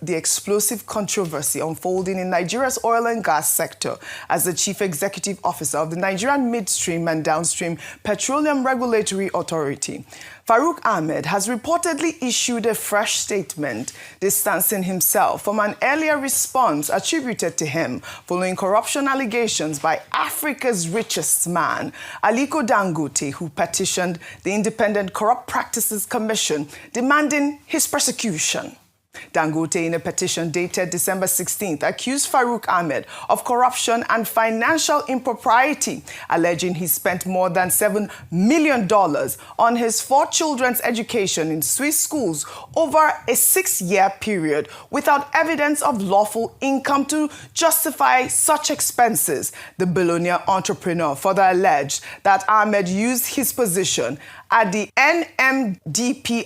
the explosive controversy unfolding in Nigeria's oil and gas sector as the Chief Executive Officer of the Nigerian Midstream and Downstream Petroleum Regulatory Authority. Farouk Ahmed has reportedly issued a fresh statement distancing himself from an earlier response attributed to him following corruption allegations by Africa's richest man, Aliko Dangote, who petitioned the Independent Corrupt Practices Commission demanding his prosecution. Dangote, in a petition dated December 16th, accused Farouk Ahmed of corruption and financial impropriety, alleging he spent more than $7 million on his 4 children's education in Swiss schools over a 6-year period without evidence of lawful income to justify such expenses. The billionaire entrepreneur further alleged that Ahmed used his position at the NMDPRA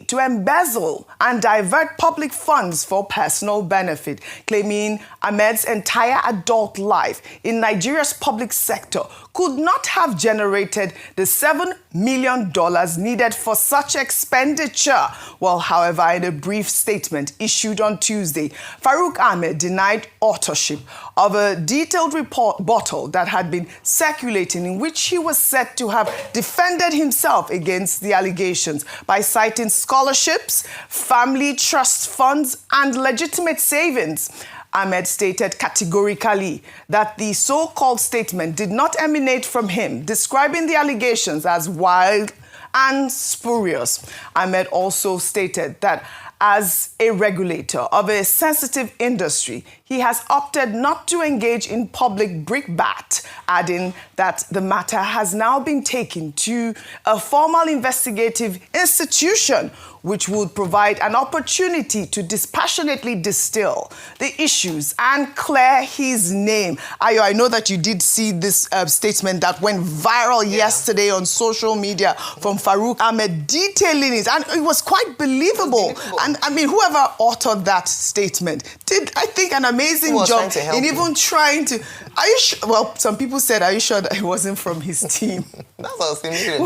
to embezzle and divert public funds for personal benefit, claiming Ahmed's entire adult life in Nigeria's public sector could not have generated the $7 million needed for such expenditure. Well, however, in a brief statement issued on Tuesday, Farouk Ahmed denied authorship of a detailed rebuttal that had been circulating in which he was said to have defended himself against the allegations by citing scholarships, family trust funds, and legitimate savings. Ahmed stated categorically that the so-called statement did not emanate from him, describing the allegations as wild and spurious. Ahmed also stated that as a regulator of a sensitive industry, he has opted not to engage in public brickbat, adding that the matter has now been taken to a formal investigative institution which would provide an opportunity to dispassionately distill the issues and clear his name. Ayo, I know that you did see this statement that went viral yesterday on social media from Farouk Ahmed detailing it, and it was quite believable. And I mean, whoever authored that statement did, I think, an amazing job in even trying to... Are you sure? Well, some people said, are you sure that it wasn't from his team? That's what I was thinking.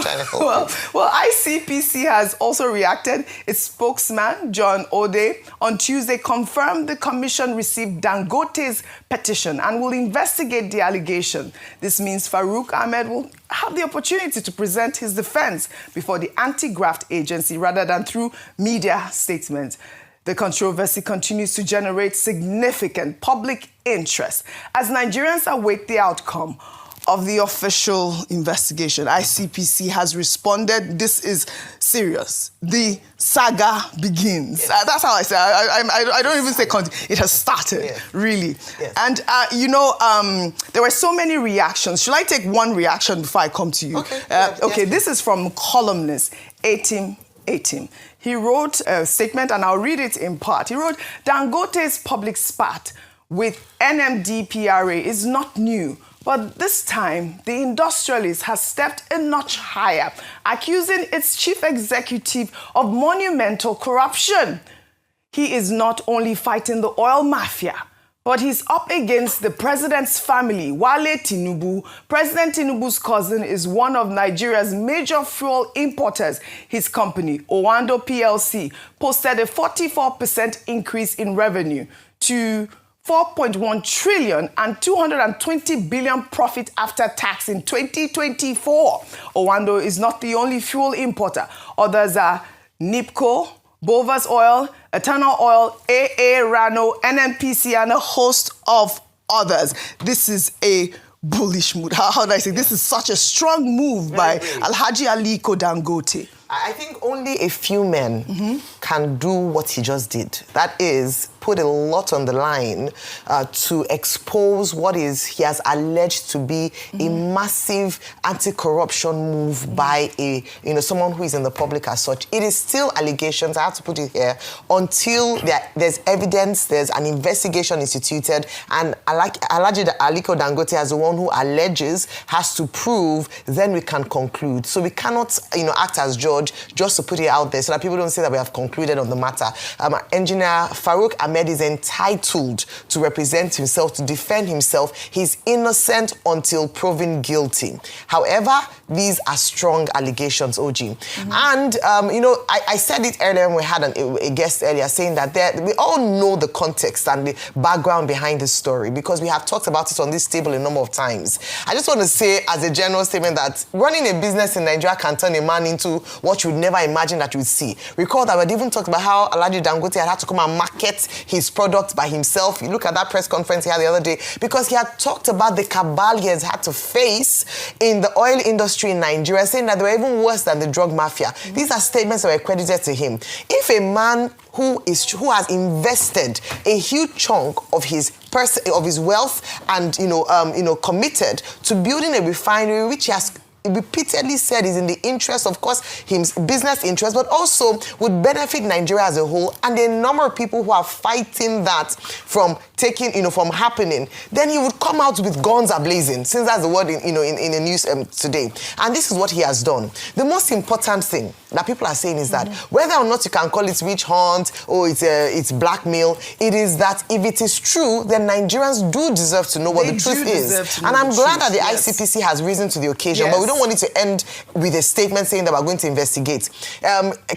Well, ICPC has also reacted. Its spokesman, John Ode, on Tuesday confirmed the commission received Dangote's petition and will investigate the allegation. This means Farouk Ahmed will have the opportunity to present his defense before the anti-graft agency rather than through media statements. The controversy continues to generate significant public interest as Nigerians await the outcome of the official investigation. ICPC has responded. This is serious. The saga begins. Yes. That's how I say it. I don't even say continue. It has started, really. Yes. And, there were so many reactions. Should I take one reaction before I come to you? Okay. Okay, this is from columnist Atim. He wrote a statement, and I'll read it in part. He wrote, Dangote's public spat with NMDPRA is not new, but this time, the industrialist has stepped a notch higher, accusing its chief executive of monumental corruption. He is not only fighting the oil mafia, but he's up against the president's family. Wale Tinubu, President Tinubu's cousin, is one of Nigeria's major fuel importers. His company, Owando PLC, posted a 44% increase in revenue to 4.1 trillion and 220 billion profit after tax in 2024. Owando is not the only fuel importer. Others are NIPCO, Bovas Oil, Eternal Oil, AA Rano, NNPC, and a host of others. This is a bullish mood. How do I say? This is such a strong move by Alhaji Aliko Dangote. I think only a few men can do what he just did. That is, put a lot on the line to expose what he has alleged to be a massive anti-corruption move by someone who is in the public as such. It is still allegations. I have to put it here until there's evidence, there's an investigation instituted, and Alhaji Aliko Dangote, as the one who alleges, has to prove. Then we can conclude. So we cannot, act as judge just to put it out there so that people don't say that we have concluded on the matter. Engineer Farouk Ahmed Ahmed is entitled to represent himself, to defend himself. He's innocent until proven guilty. However, these are strong allegations, OG. And, you know, I said it earlier when we had a guest earlier saying that we all know the context and the background behind this story because we have talked about it on this table a number of times. I just want to say as a general statement that running a business in Nigeria can turn a man into what you would never imagine that you would see. Recall that we even talked about how Dangote had to come and market his product by himself. You look at that press conference he had the other day because he had talked about the cabal he has had to face in the oil industry in Nigeria, saying that they were even worse than the drug mafia. These are statements that were credited to him. If a man who has invested a huge chunk of his wealth and committed to building a refinery which he has repeatedly said is in the interest, of course, his business interest, but also would benefit Nigeria as a whole, and the number of people who are fighting that from from happening, then he would come out with guns ablazing, since that's the word in the news today. And this is what he has done. The most important thing that people are saying is that whether or not you can call it witch hunt or it's blackmail, it is that if it is true, then Nigerians do deserve to know what the truth is. And I'm glad that the ICPC has risen to the occasion, but we don't want it to end with a statement saying that we're going to investigate.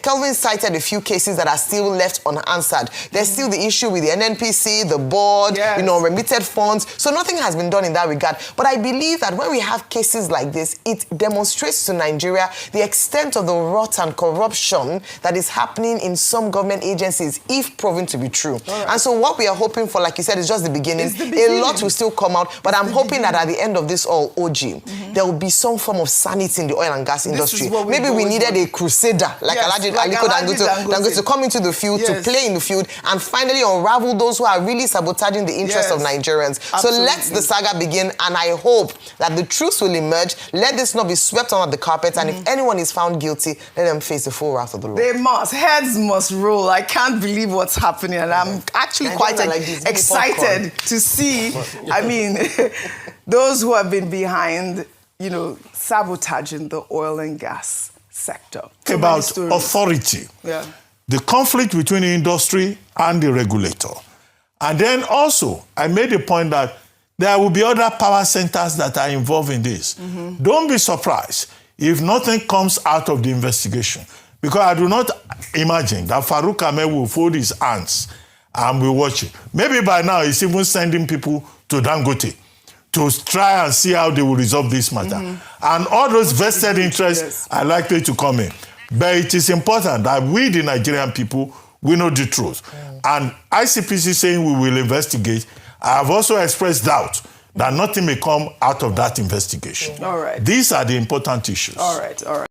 Kelvin cited a few cases that are still left unanswered. There's still the issue with the NNPC, the board, remitted funds. So nothing has been done in that regard. But I believe that when we have cases like this, it demonstrates to Nigeria the extent of the rot and corruption that is happening in some government agencies, if proven to be true. Right. And so what we are hoping for, like you said, is just the beginning. A lot will still come out, but I'm hoping that at the end of this all, OG, there will be some form of sanity in the oil and gas industry. Maybe we needed a crusader, like Aliko Dangote to come into the field, to play in the field, and finally unravel those who are really sabotaging the interests of Nigerians. Absolutely. So let the saga begin, and I hope that the truth will emerge. Let this not be swept under the carpet, and if anyone is found guilty, let them face the full wrath of the law. They must. Heads must roll. I can't believe what's happening, and I'm actually quite excited to see, I mean, those who have been behind, sabotaging the oil and gas sector. About authority. Yeah. The conflict between the industry and the regulator. And then also, I made a point that there will be other power centers that are involved in this. Don't be surprised if nothing comes out of the investigation. Because I do not imagine that Farouk Ahmed will fold his hands and will watch it. Maybe by now he's even sending people to Dangote to try and see how they will resolve this matter. And all those vested interests are likely to come in. But it is important that we, the Nigerian people, we know the truth. And ICPC saying we will investigate, I have also expressed doubt that nothing may come out of that investigation. All right. These are the important issues. All right.